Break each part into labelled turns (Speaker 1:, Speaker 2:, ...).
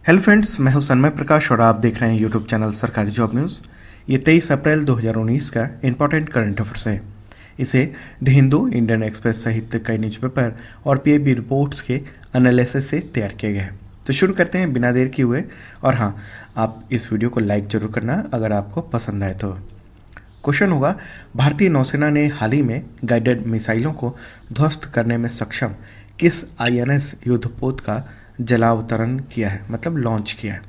Speaker 1: Hello friends, मैं हूं सन्मय प्रकाश और आप देख रहे हैं यूट्यूब चैनल सरकारी जॉब न्यूज़। ये 23 अप्रैल 2019 का इंपॉर्टेंट करंट अफेयर्स है। इसे द हिंदू, इंडियन एक्सप्रेस सहित कई न्यूज़पेपर और पीआईबी रिपोर्ट्स के एनालिसिस से तैयार किया गया है। तो शुरू करते हैं बिना देर किए हुए। और हाँ, आप इस वीडियो को लाइक जरूर करना अगर आपको पसंद आए तो। क्वेश्चन होगा, भारतीय नौसेना ने हाल ही में गाइडेड मिसाइलों को ध्वस्त करने में सक्षम किस आईएनएस युद्धपोत का जलावतरण किया है, मतलब लॉन्च किया है?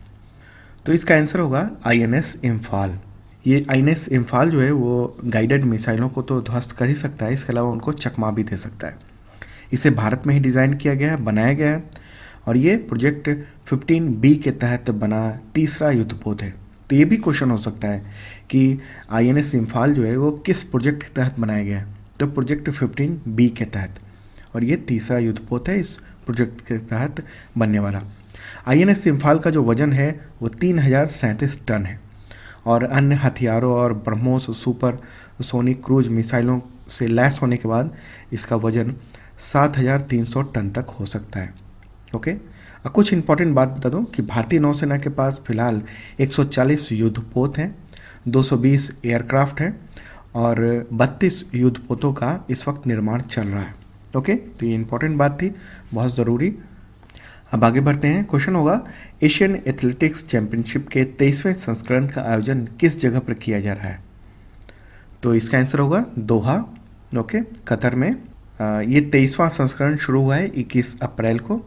Speaker 1: तो इसका आंसर होगा आईएनएस इम्फाल। ये आईएनएस इम्फाल जो है वो गाइडेड मिसाइलों को तो ध्वस्त कर ही सकता है, इसके अलावा उनको चकमा भी दे सकता है। इसे भारत में ही डिज़ाइन किया गया है, बनाया गया है और ये प्रोजेक्ट 15B के तहत बना तीसरा युद्धपोत है। तो ये भी क्वेश्चन हो सकता है कि आईएनएस इम्फाल जो है वो किस प्रोजेक्ट के तहत बनाया गया है? तो प्रोजेक्ट 15B के तहत, और ये तीसरा युद्धपोत है इस प्रोजेक्ट के तहत बनने वाला। आईएनएस इम्फाल का जो वजन है वो 3037 टन है और अन्य हथियारों और ब्रह्मोस सुपर सोनिक क्रूज मिसाइलों से लैस होने के बाद इसका वजन 7300 टन तक हो सकता है। ओके, अब कुछ इंपॉर्टेंट बात बता दूं कि भारतीय नौसेना के पास फिलहाल 140 युद्धपोत हैं, 220 एयरक्राफ्ट हैं और 32 युद्धपोतों का इस वक्त निर्माण चल रहा है। ओके, तो ये इंपॉर्टेंट बात थी, बहुत ज़रूरी। अब आगे बढ़ते हैं। क्वेश्चन होगा, एशियन एथलेटिक्स चैंपियनशिप के 23वें संस्करण का आयोजन किस जगह पर किया जा रहा है? तो इसका आंसर होगा दोहा, ओके, कतर में। ये 23वां संस्करण शुरू हुआ है 21 अप्रैल को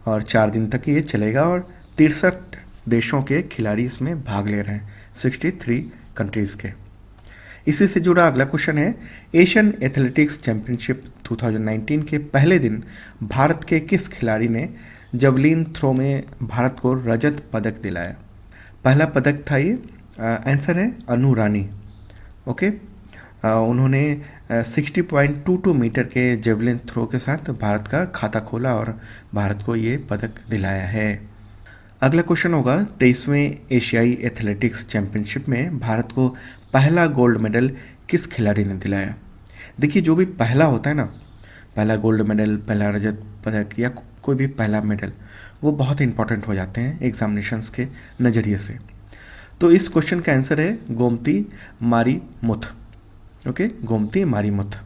Speaker 1: और 4 दिन तक ये चलेगा और 63 देशों के खिलाड़ी इसमें भाग ले रहे हैं, 63 कंट्रीज़ के। इसी से जुड़ा अगला क्वेश्चन है, एशियन एथलेटिक्स चैंपियनशिप 2019 के पहले दिन भारत के किस खिलाड़ी ने जवलिन थ्रो में भारत को रजत पदक दिलाया? पहला पदक था ये, आंसर है अनु रानी। ओके, उन्होंने 60.22 मीटर के जेवलिन थ्रो के साथ भारत का खाता खोला और भारत को ये पदक दिलाया है। अगला क्वेश्चन होगा, 23वें एशियाई एथलेटिक्स चैंपियनशिप में भारत को पहला गोल्ड मेडल किस खिलाड़ी ने दिलाया? देखिए, जो भी पहला होता है ना, पहला गोल्ड मेडल, पहला रजत पदक या कोई भी पहला मेडल, वो बहुत इंपॉर्टेंट हो जाते हैं एग्जामिनेशंस के नज़रिए से। तो इस क्वेश्चन का आंसर है गोमती मारीमुथ। ओके, गोमती मारीमुथ।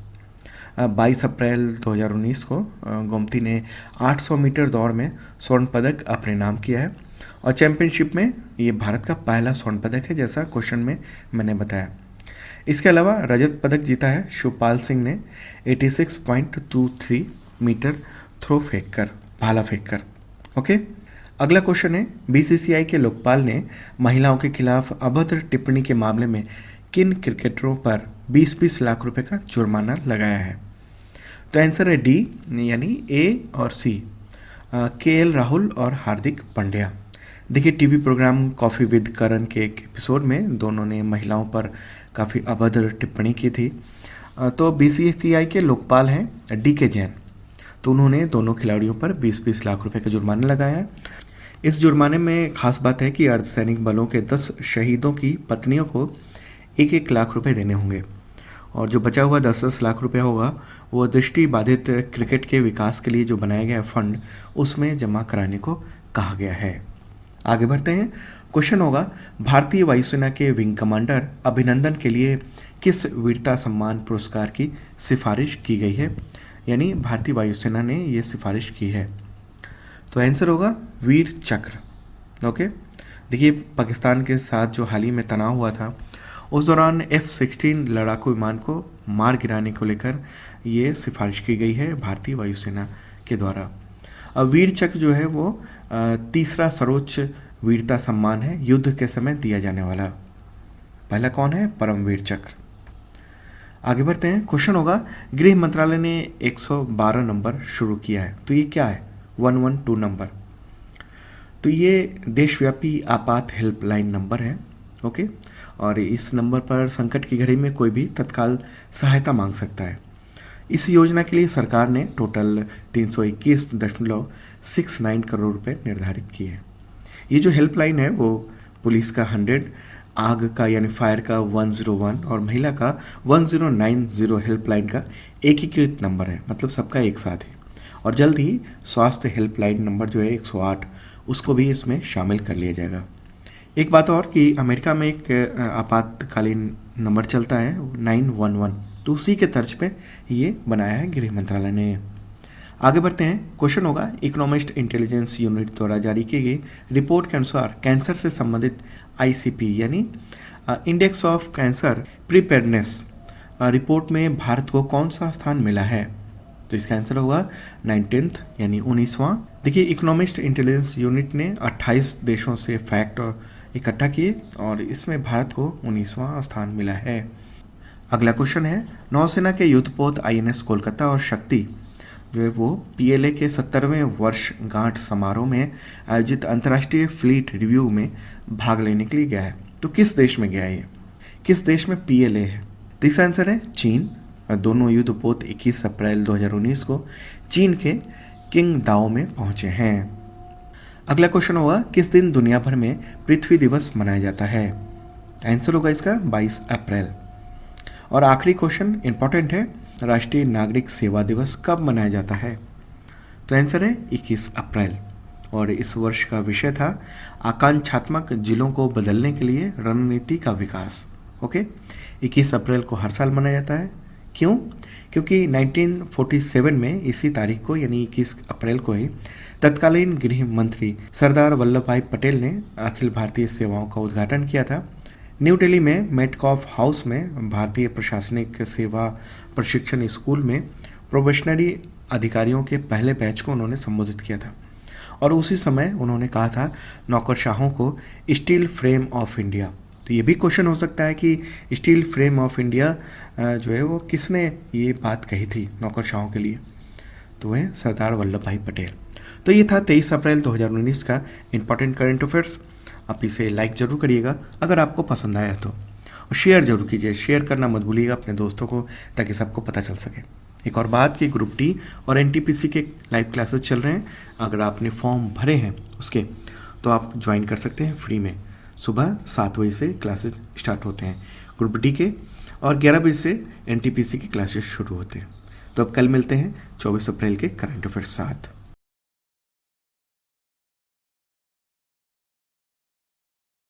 Speaker 1: 22 अप्रैल 2019 को गोमती ने 800 मीटर दौड़ में स्वर्ण पदक अपने नाम किया है और चैंपियनशिप में ये भारत का पहला स्वर्ण पदक है, जैसा क्वेश्चन में मैंने बताया। इसके अलावा रजत पदक जीता है शिवपाल सिंह ने 86.23 मीटर थ्रो फेंक कर, भाला फेंक कर। ओके, अगला क्वेश्चन है, बीसीसीआई के लोकपाल ने महिलाओं के खिलाफ अभद्र टिप्पणी के मामले में किन क्रिकेटरों पर 20-20 लाख रुपए का जुर्माना लगाया है? तो आंसर है डी, यानी ए और सी, केएल राहुल और हार्दिक पांड्या। देखिए, टीवी प्रोग्राम कॉफ़ी विद करण के एक एपिसोड में दोनों ने महिलाओं पर काफ़ी अभद्र टिप्पणी की थी। तो बीसीसीआई के लोकपाल हैं डी के जैन, तो उन्होंने दोनों खिलाड़ियों पर 20-20 लाख रुपए का जुर्माना लगाया है। इस जुर्माने में खास बात है कि अर्धसैनिक बलों के 10 शहीदों की पत्नियों को 1-1 लाख रुपए देने होंगे और जो बचा हुआ 10-10 लाख रुपया होगा वो दृष्टि बाधित क्रिकेट के विकास के लिए जो बनाया गया फंड, उसमें जमा कराने को कहा गया है। आगे बढ़ते हैं। क्वेश्चन होगा, भारतीय वायुसेना के विंग कमांडर अभिनंदन के लिए किस वीरता सम्मान पुरस्कार की सिफारिश की गई है? यानी भारतीय वायुसेना ने ये सिफारिश की है। तो आंसर होगा वीर चक्र। ओके, देखिए, पाकिस्तान के साथ जो हाल ही में तनाव हुआ था, उस दौरान F-16 लड़ाकू विमान को मार गिराने को लेकर ये सिफारिश की गई है भारतीय वायुसेना के द्वारा। अब वीर चक्र जो है वो तीसरा सर्वोच्च वीरता सम्मान है, युद्ध के समय दिया जाने वाला। पहला कौन है? परमवीर चक्र। आगे बढ़ते हैं। क्वेश्चन होगा, गृह मंत्रालय ने 112 नंबर शुरू किया है, तो ये क्या है? 112 नंबर। तो ये देशव्यापी आपात हेल्पलाइन नंबर है। ओके, और इस नंबर पर संकट की घड़ी में कोई भी तत्काल सहायता मांग सकता है। इस योजना के लिए सरकार ने टोटल 321.69 करोड़ रुपए निर्धारित किए हैं। ये जो हेल्पलाइन है वो पुलिस का 100, आग का यानी फायर का 101 और महिला का 1090 हेल्पलाइन का एकीकृत नंबर है, मतलब सबका एक साथ है। और जल्द ही स्वास्थ्य हेल्पलाइन नंबर जो है 108 उसको भी इसमें शामिल कर लिया जाएगा। एक बात और कि अमेरिका में एक आपातकालीन नंबर चलता है 911, तो उसी के तर्ज पे ये बनाया है गृह मंत्रालय ने। आगे बढ़ते हैं। क्वेश्चन होगा, इकोनॉमिस्ट इंटेलिजेंस यूनिट द्वारा जारी की गई रिपोर्ट के अनुसार कैंसर से संबंधित ICP यानी index of cancer preparedness report में भारत को कौन सा स्थान मिला है? तो इसका आंसर होगा 19th यानी 19वां। देखिए, इकोनॉमिस्ट इंटेलिजेंस यूनिट ने 28 देशों से फैक्ट इकट्ठा किए और इसमें भारत को 19वां स्थान मिला है। अगला क्वेश्चन है, नौसेना के युद्धपोत INS कोलकाता और शक्ति जो है वो PLA के 70वें वर्षगांठ समारोह में आयोजित अंतर्राष्ट्रीय फ्लीट रिव्यू में भाग लेने के लिए गया है। तो किस देश में गया है ये? किस देश में PLA है? तो इसका आंसर है चीन। दोनों युद्धपोत 21 अप्रैल 2019 को चीन के किंगदाओ में पहुंचे हैं। अगला क्वेश्चन होगा, किस दिन दुनिया भर में पृथ्वी दिवस मनाया जाता है? आंसर होगा इसका 22 अप्रैल। और आखिरी क्वेश्चन इंपॉर्टेंट है, राष्ट्रीय नागरिक सेवा दिवस कब मनाया जाता है? तो आंसर है 21 अप्रैल। और इस वर्ष का विषय था आकांक्षात्मक जिलों को बदलने के लिए रणनीति का विकास। ओके, 21 अप्रैल को हर साल मनाया जाता है। क्यों? क्योंकि 1947 में इसी तारीख को यानी 21 अप्रैल को ही तत्कालीन गृह मंत्री सरदार वल्लभ भाई पटेल ने अखिल भारतीय सेवाओं का उद्घाटन किया था। न्यू दिल्ली में मेटकॉफ हाउस में भारतीय प्रशासनिक सेवा प्रशिक्षण स्कूल में प्रोबेशनरी अधिकारियों के पहले बैच को उन्होंने संबोधित किया था। और उसी समय उन्होंने कहा था नौकरशाहों को स्टील फ्रेम ऑफ इंडिया। तो ये भी क्वेश्चन हो सकता है कि स्टील फ्रेम ऑफ इंडिया जो है वो किसने ये बात कही थी नौकरशाहों के लिए? तो वह सरदार वल्लभ भाई पटेल। तो ये था 23 अप्रैल 2019 का इंपॉर्टेंट करंट अफेयर्स। आप इसे लाइक ज़रूर करिएगा अगर आपको पसंद आया तो, और शेयर जरूर कीजिए। शेयर करना मत भूलिएगा अपने दोस्तों को, ताकि सबको पता चल सके। एक और बात कि ग्रुप डी और NTPC के लाइव क्लासेस चल रहे हैं। अगर आपने फॉर्म भरे हैं उसके, तो आप ज्वाइन कर सकते हैं फ्री में। सुबह 7 बजे से क्लासेस स्टार्ट होते हैं ग्रुप डी के, और 11 बजे से NTPC के क्लासेस शुरू होते हैं। तो अब कल मिलते हैं 24 अप्रैल के करंट अफेयर्स साथ।